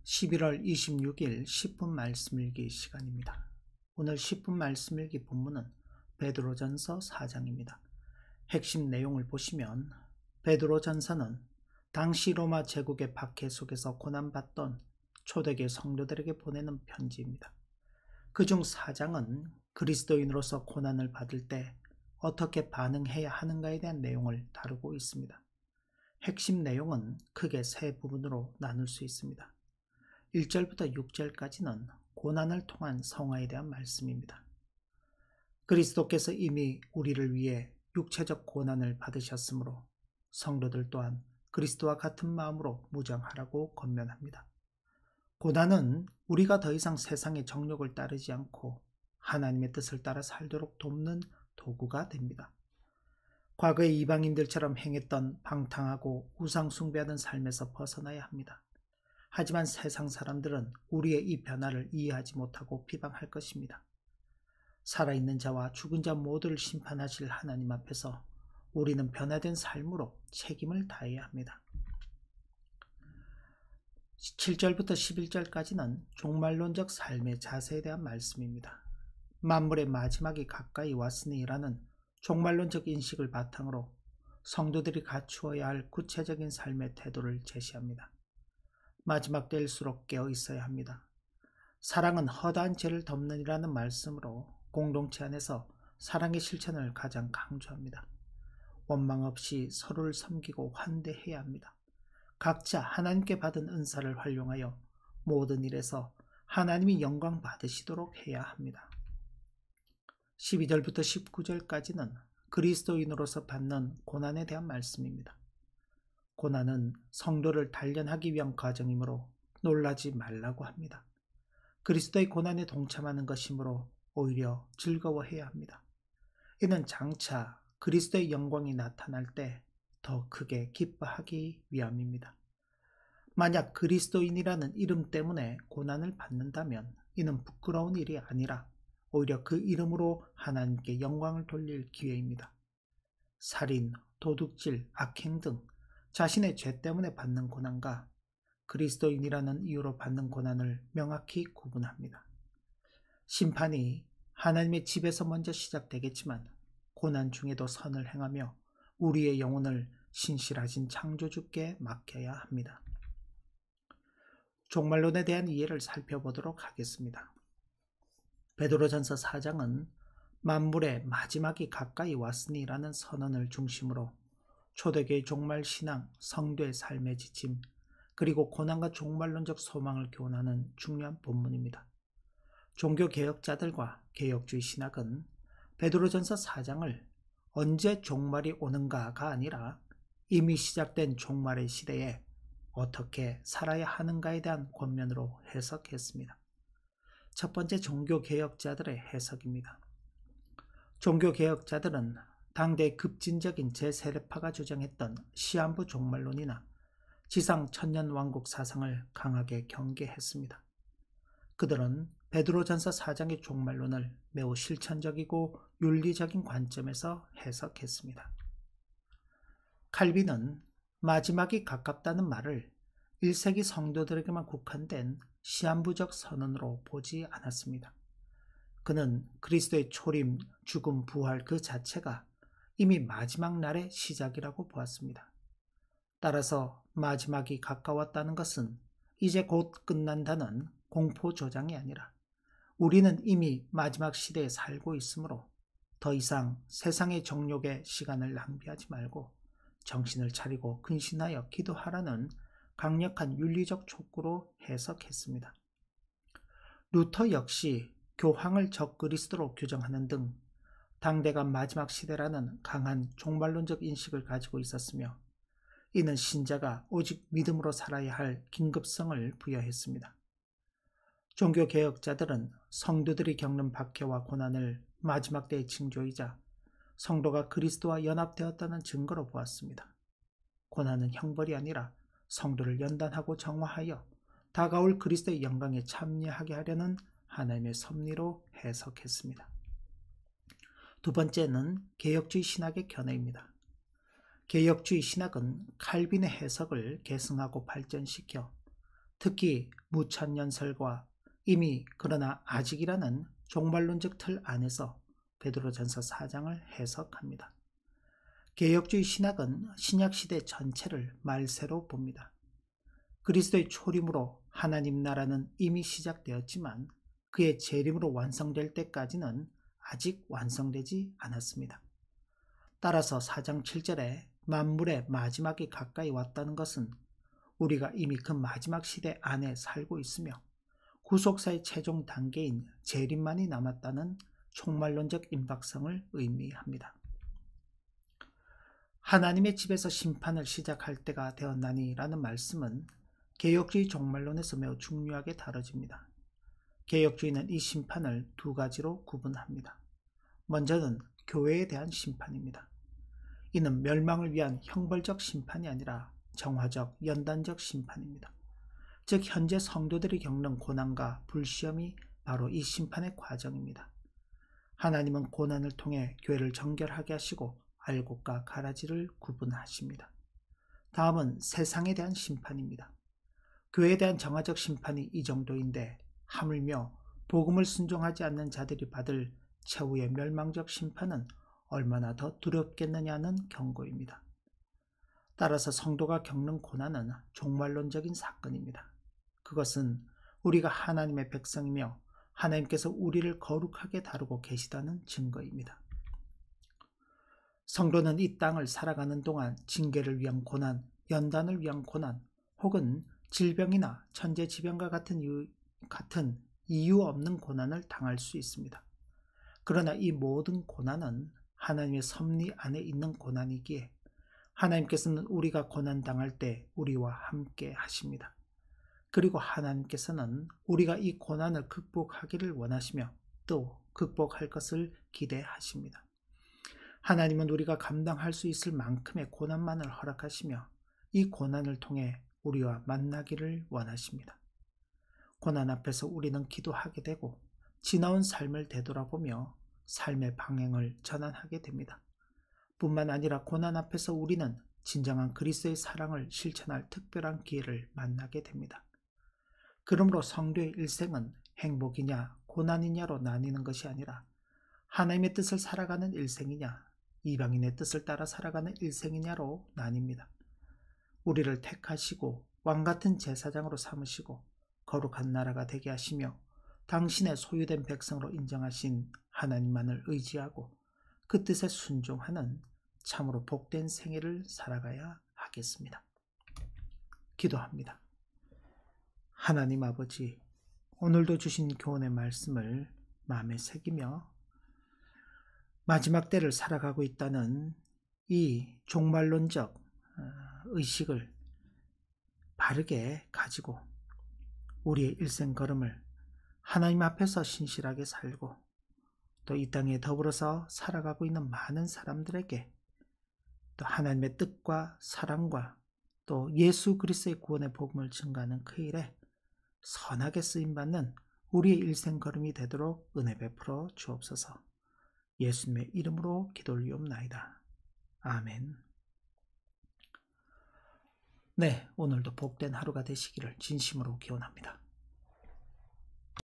11월 26일 10분 말씀 읽기 시간입니다. 오늘 10분 말씀 읽기 본문은 베드로전서 4장입니다. 핵심 내용을 보시면 베드로전서는 당시 로마 제국의 박해 속에서 고난받던 초대교회 성도들에게 보내는 편지입니다. 그중 4장은 그리스도인으로서 고난을 받을 때 어떻게 반응해야 하는가에 대한 내용을 다루고 있습니다. 핵심 내용은 크게 세 부분으로 나눌 수 있습니다. 1절부터 6절까지는 고난을 통한 성화에 대한 말씀입니다. 그리스도께서 이미 우리를 위해 육체적 고난을 받으셨으므로 성도들 또한 그리스도와 같은 마음으로 무장하라고 권면합니다. 고난은 우리가 더 이상 세상의 정욕을 따르지 않고 하나님의 뜻을 따라 살도록 돕는 도구가 됩니다. 과거의 이방인들처럼 행했던 방탕하고 우상 숭배하는 삶에서 벗어나야 합니다. 하지만 세상 사람들은 우리의 이 변화를 이해하지 못하고 비방할 것입니다. 살아있는 자와 죽은 자 모두를 심판하실 하나님 앞에서 우리는 변화된 삶으로 책임을 다해야 합니다. 7절부터 11절까지는 종말론적 삶의 자세에 대한 말씀입니다. 만물의 마지막이 가까이 왔으니라는 종말론적 인식을 바탕으로 성도들이 갖추어야 할 구체적인 삶의 태도를 제시합니다. 마지막 때일수록 깨어 있어야 합니다. 사랑은 허다한 죄를 덮느니라는 말씀으로 공동체 안에서 사랑의 실천을 가장 강조합니다. 원망 없이 서로를 섬기고 환대해야 합니다. 각자 하나님께 받은 은사를 활용하여 모든 일에서 하나님이 영광 받으시도록 해야 합니다. 12절부터 19절까지는 그리스도인으로서 받는 고난에 대한 말씀입니다. 고난은 성도를 단련하기 위한 과정이므로 놀라지 말라고 합니다. 그리스도의 고난에 동참하는 것이므로 오히려 즐거워해야 합니다. 이는 장차 그리스도의 영광이 나타날 때 더 크게 기뻐하기 위함입니다. 만약 그리스도인이라는 이름 때문에 고난을 받는다면 이는 부끄러운 일이 아니라 오히려 그 이름으로 하나님께 영광을 돌릴 기회입니다. 살인, 도둑질, 악행 등 자신의 죄 때문에 받는 고난과 그리스도인이라는 이유로 받는 고난을 명확히 구분합니다. 심판이 하나님의 집에서 먼저 시작되겠지만 고난 중에도 선을 행하며 우리의 영혼을 신실하신 창조주께 맡겨야 합니다. 종말론에 대한 이해를 살펴보도록 하겠습니다. 베드로전서 4장은 만물의 마지막이 가까이 왔으니라는 선언을 중심으로 초대교회 종말 신앙, 성도의 삶의 지침, 그리고 고난과 종말론적 소망을 교훈하는 중요한 본문입니다. 종교개혁자들과 개혁주의 신학은 베드로전서 4장을 언제 종말이 오는가가 아니라 이미 시작된 종말의 시대에 어떻게 살아야 하는가에 대한 권면으로 해석했습니다. 첫 번째, 종교개혁자들의 해석입니다. 종교개혁자들은 당대 급진적인 제세례파가 주장했던 시한부 종말론이나 지상 천년왕국 사상을 강하게 경계했습니다. 그들은 베드로전서 4장의 종말론을 매우 실천적이고 윤리적인 관점에서 해석했습니다. 칼빈은 마지막이 가깝다는 말을 1세기 성도들에게만 국한된 시한부적 선언으로 보지 않았습니다. 그는 그리스도의 초림, 죽음, 부활 그 자체가 이미 마지막 날의 시작이라고 보았습니다. 따라서 마지막이 가까웠다는 것은 이제 곧 끝난다는 공포조장이 아니라 우리는 이미 마지막 시대에 살고 있으므로 더 이상 세상의 정욕에 시간을 낭비하지 말고 정신을 차리고 근신하여 기도하라는 강력한 윤리적 촉구로 해석했습니다. 루터 역시 교황을 적그리스도로 규정하는 등 당대가 마지막 시대라는 강한 종말론적 인식을 가지고 있었으며 이는 신자가 오직 믿음으로 살아야 할 긴급성을 부여했습니다. 종교개혁자들은 성도들이 겪는 박해와 고난을 마지막 때의 징조이자 성도가 그리스도와 연합되었다는 증거로 보았습니다. 고난은 형벌이 아니라 성도를 연단하고 정화하여 다가올 그리스도의 영광에 참여하게 하려는 하나님의 섭리로 해석했습니다. 두 번째는 개혁주의 신학의 견해입니다. 개혁주의 신학은 칼빈의 해석을 계승하고 발전시켜 특히 무천년설과 이미 그러나 아직이라는 종말론적 틀 안에서 베드로전서 4장을 해석합니다. 개혁주의 신학은 신약시대 전체를 말세로 봅니다. 그리스도의 초림으로 하나님 나라는 이미 시작되었지만 그의 재림으로 완성될 때까지는 아직 완성되지 않았습니다. 따라서 4장 7절에 만물의 마지막이 가까이 왔다는 것은 우리가 이미 그 마지막 시대 안에 살고 있으며 구속사의 최종 단계인 재림만이 남았다는 총말론적 임박성을 의미합니다. 하나님의 집에서 심판을 시작할 때가 되었나니 라는 말씀은 개혁주의 종말론에서 매우 중요하게 다뤄집니다. 개혁주의는 이 심판을 두 가지로 구분합니다. 먼저는 교회에 대한 심판입니다. 이는 멸망을 위한 형벌적 심판이 아니라 정화적, 연단적 심판입니다. 즉 현재 성도들이 겪는 고난과 불시험이 바로 이 심판의 과정입니다. 하나님은 고난을 통해 교회를 정결하게 하시고 알곡과 가라지를 구분하십니다. 다음은 세상에 대한 심판입니다. 교회에 대한 정화적 심판이 이 정도인데 하물며 복음을 순종하지 않는 자들이 받을 최후의 멸망적 심판은 얼마나 더 두렵겠느냐는 경고입니다. 따라서 성도가 겪는 고난은 종말론적인 사건입니다. 그것은 우리가 하나님의 백성이며 하나님께서 우리를 거룩하게 다루고 계시다는 증거입니다. 성도는 이 땅을 살아가는 동안 징계를 위한 고난, 연단을 위한 고난, 혹은 질병이나 천재지변과 같은 이유 없는 고난을 당할 수 있습니다. 그러나 이 모든 고난은 하나님의 섭리 안에 있는 고난이기에 하나님께서는 우리가 고난당할 때 우리와 함께 하십니다. 그리고 하나님께서는 우리가 이 고난을 극복하기를 원하시며 또 극복할 것을 기대하십니다. 하나님은 우리가 감당할 수 있을 만큼의 고난만을 허락하시며 이 고난을 통해 우리와 만나기를 원하십니다. 고난 앞에서 우리는 기도하게 되고 지나온 삶을 되돌아보며 삶의 방향을 전환하게 됩니다. 뿐만 아니라 고난 앞에서 우리는 진정한 그리스도의 사랑을 실천할 특별한 기회를 만나게 됩니다. 그러므로 성도의 일생은 행복이냐 고난이냐로 나뉘는 것이 아니라 하나님의 뜻을 살아가는 일생이냐 이방인의 뜻을 따라 살아가는 일생이냐로 나뉩니다. 우리를 택하시고 왕같은 제사장으로 삼으시고 거룩한 나라가 되게 하시며 당신의 소유된 백성으로 인정하신 하나님만을 의지하고 그 뜻에 순종하는 참으로 복된 생애를 살아가야 하겠습니다. 기도합니다. 하나님 아버지, 오늘도 주신 교훈의 말씀을 마음에 새기며 마지막 때를 살아가고 있다는 이 종말론적 의식을 바르게 가지고 우리의 일생 걸음을 하나님 앞에서 신실하게 살고 또 이 땅에 더불어서 살아가고 있는 많은 사람들에게 또 하나님의 뜻과 사랑과 또 예수 그리스도의 구원의 복음을 증거하는 그 일에 선하게 쓰임받는 우리의 일생 걸음이 되도록 은혜 베풀어 주옵소서. 예수님의 이름으로 기도 올리옵나이다. 아멘. 네, 오늘도 복된 하루가 되시기를 진심으로 기원합니다.